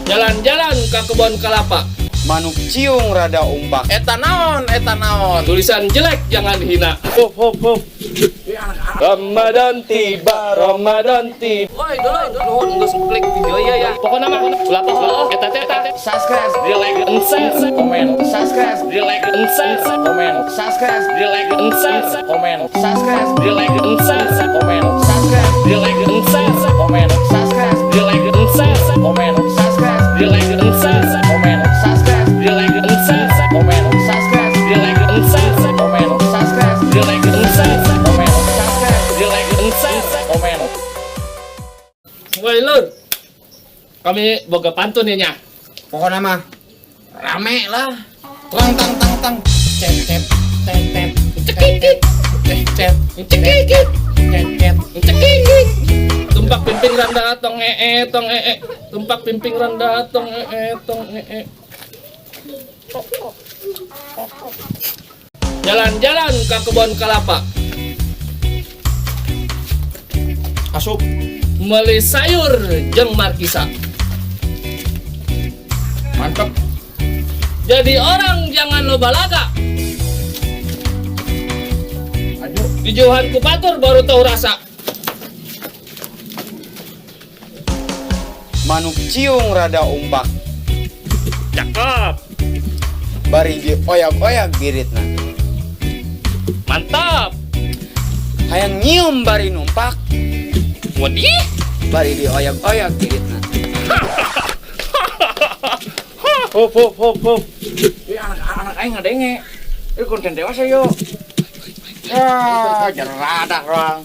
Jalan-jalan ke kebun kelapa. Manuk ciung rada umpak. Eta naon, eta naon. Tulisan jelek jangan hina. Hop hop hop. Ramadan tiba, Ramadan tiba. Woi, dulu geus klik video ya. Pokoknya mah ulah poho eta teh Subscribe, di like, share, komen. Subscribe, di like, share, komen. Subscribe, di like, share, komen. Subscribe, di like, share, komen. Subscribe, di like, share, komen. Subscribe, di like, share, komen. Subscribe, di like, share, komen. Subscribe, di like, share, komen. Subscribe, di like, share, komen. Subscribe, di like, share, komen. Subscribe, di like, share. komen. Woi Lur, kami boga pantun nya. Pokoknya mah rame lah. Tang tang tang tang. Cep cep cep cep cekikik cep cep cekikik cep cep Cekikik. Tumpak pimping randa tong tong Tumpak pimping randa tong tong Jalan-jalan ke kebun kelapa. asup. Meuli sayur jeung markisa. Mantap. Jadi orang jangan loba laga. Ayo. Dijuhan ku batur baru tahu rasa. Manuk ciung rada umpak. Cakep. Bari dioyak-oyak biritna. Mantap. Hayang nyium bari numpak. Wadih. Bari dioyak-oyak biritna. Hop hop hop hop. Anak aing ngadenge. Ini konten dewasa yuk. Ya, jangan rada doang.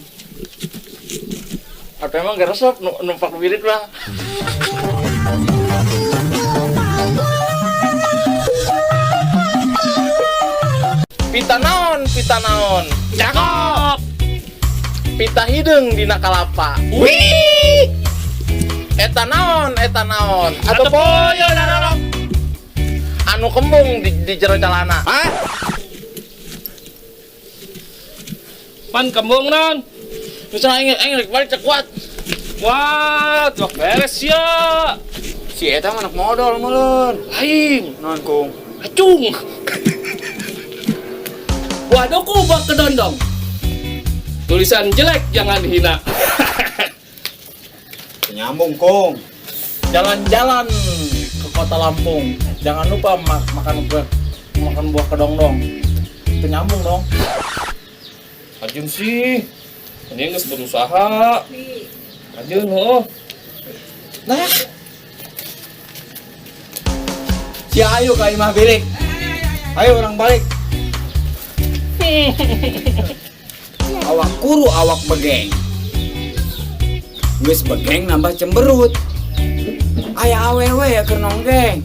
Atau emang gak resep numpak birit lah. Pita naon, pita naon. Cakep. Pita hidung dina kalapa. Wih. Eta naon, eta naon. Atuh poyo narolog. Anu kembung di jero calana. Hah? Pan kembung non. Misalnya aing rek balik cek kuat. Wah, tuh beres ya. Si eta mah anak modal mulun. Lain. Non kung. Acung. Waduh ku bak kedondong. Tulisan jelek jangan hina. Nyambung kung. Jalan-jalan ke kota Lampung. Jangan lupa makan buah kedong-dong. Itu nyambung dong. Ajun sih. Ini geus berusaha. Ajun oh. Nah. Si Ayu ka imah bilik. Ayo orang balik. Awak kuru awak begeng. Geus begeng nambah cemberut. Aya awewe ya keur nonggeng.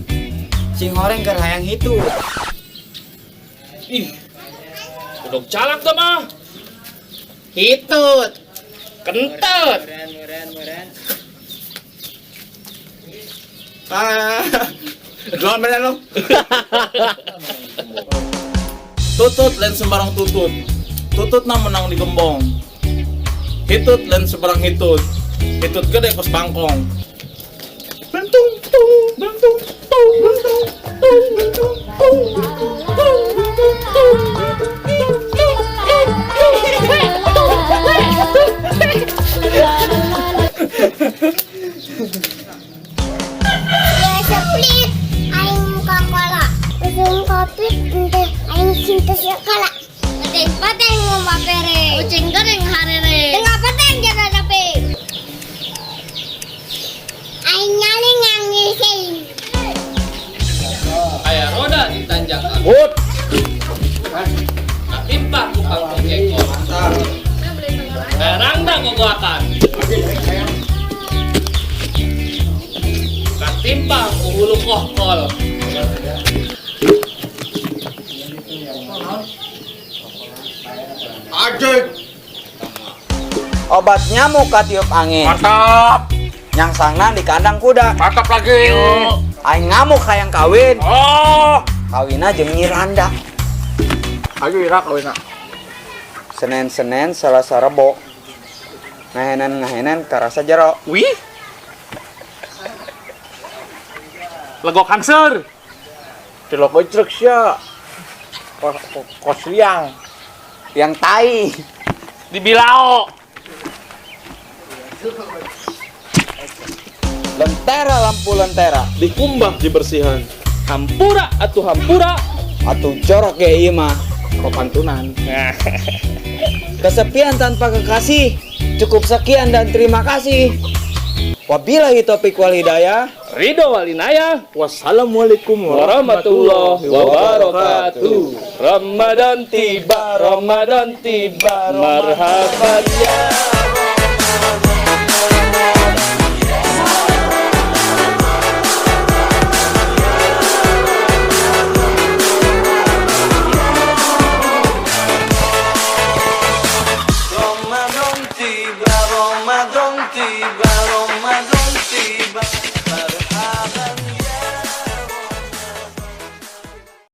Sing horeng keur hayang hitu. Ih. Udah calak tuh mah. Hitut. Kentut. Jualan bener lo. Tutut lain sembarang tutut. Tutut na menang di gembong. Hitut lain sembarang hitut. Hitut gede kos bangkong. Bentung tung bentung tung bentung tung bentung tung bentung tung Ya seplit, aing Coca-Cola. Usun kopi, ente aing cinta sekolah. Pateng pateng ngomong pere, kucing goreng harere. Tengah pateng jaga dape. Aing nyaling yang ngisin. Aya roda ditanjakan. Wood. Timpa ku kangkung ekor. Rangda gogoakan. Katimpa ku hulu kohkol. Ajik. Obat nyamuk katiup angin. Mantap. Nyangsangna di kandang kuda. Mantap lagi. Aing ngamuk hayang kawin. Oh. Kawina jeung Nyi Randa. Ayo irak kawina. Senen-senen Selasa Rebo. Ngahenan karasa jero. Wih. Lego Kangser. Celok ojrek sya. Kos liang. Yang tai. Di Bilao. Lentera lampu lentera. Dikumbah dibersihan. Hampura atuh hampura. Atau jorok ya iya mah. Kepantunan. Kesepian tanpa kekasih. Cukup sekian dan terima kasih. Wabillahi taufiq wal hidayah. Ridho walinaya. Wassalamualaikum Warahmatullahi wabarakatuh. Ramadan tiba, Ramadan tiba, marhaban ya.